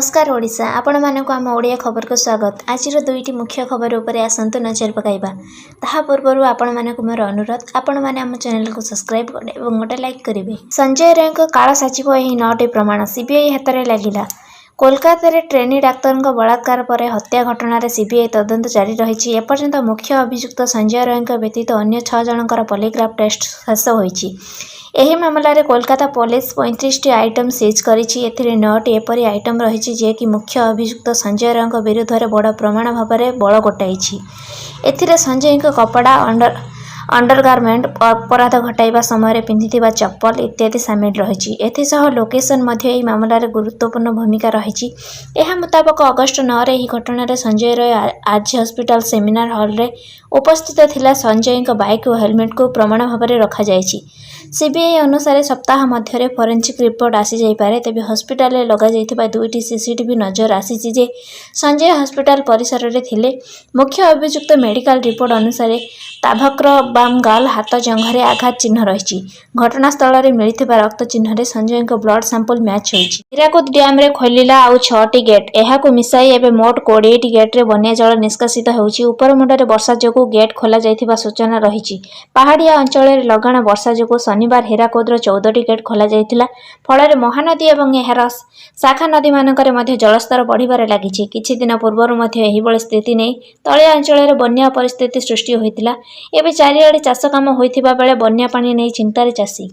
नमस्कार ओडिशा आपण मानक आम ओडिया खबर को स्वागत। आज दुईटी मुख्य खबर उपर आसतु नजर पकाइबा। ताहा पूर्व आपण मानक मोर अनुरोध आपण माने आम चैनल को सब्सक्राइब करे और गोटे लाइक करेंगे। संजय राय काल साचिब यही 9टी प्रमाण सीबीआई हाथ में लगिला। कोलकाता रे ट्रेनी डाक्तर बलात्कार पर हत्या घटना सीबीआई तदंत जारी रही। एपर्यंत मुख्य अभियुक्त संजय राय व्यतीत अन्य 6 जनकर पॉलीग्राफ टेस्ट शेष होईछि। एही मामलें कोलकाता पुलिस 35टी आइटम सीज करिछि। एथिरे 9टी एपरी आइटम रही जे कि मुख्य अभियुक्त संजय राय विरुद्ध में बड़ प्रमाण भाव में बल गोटाई। एथिरे संजय कपड़ा अंडरगारमेंट अपराध घटाइबा समय पिंधिथिबा चप्पल इत्यादि सामिल रही। एथिसह लोकेशन मध्य मामलें गुरुत्वपूर्ण भूमिका रही। यह मुताबक अगस्ट 9 रे घटना संजय राय आज हॉस्पिटल सेमिनार हॉल रे उपस्थित थिला। संजय बाइक और हेलमेट को प्रमाण भाव में रखा जायछि। सीबीआई अनुसार सप्ताह मध्य फोरेंसिक रिपोर्ट आसी जाई पारे। तेबे हॉस्पिटल रे लगा जाइथिबा 2टी सीसीटीवी नजर आसीछि जे संजय हॉस्पिटल परिसर रे थिले। मुख्य अभियुक्त मेडिकल रिपोर्ट अनुसार ताभक्र बाम गाल हाथ जंघरे आघात चिन्ह रही। घटनास्थल में मिलता रक्त चिन्ह संजय ब्लड सैंपल मैच होइछि। हीराकुद डैम रे खोलिला आउ 6टी गेट। एहाकु मिसाई एबे मोट 20टी गेट रे बन्या जल निष्कासित होउछि। ऊपर मुंडरे वर्षा जोगु गेट खोला जाइथिबा सूचना रही। पहाड़िया अंचल में लगाण वर्षा जोगु शनिवार हीराकुदर 14टी गेट खोला जाइथिला। फल महानदी और एहार शाखा नदी मानकरे मध्य जलस्तर बढ़िबारे लागिछि। किछि दिन पूर्वरु मध्य एही बळी स्थिति नै तळिया अंचल में बन्या परिस्थिति सृष्टि होइतिला। एबे चारिआडे चाष काम होइथिबा बेले बन्या पानी नै चिंतारे चाषी।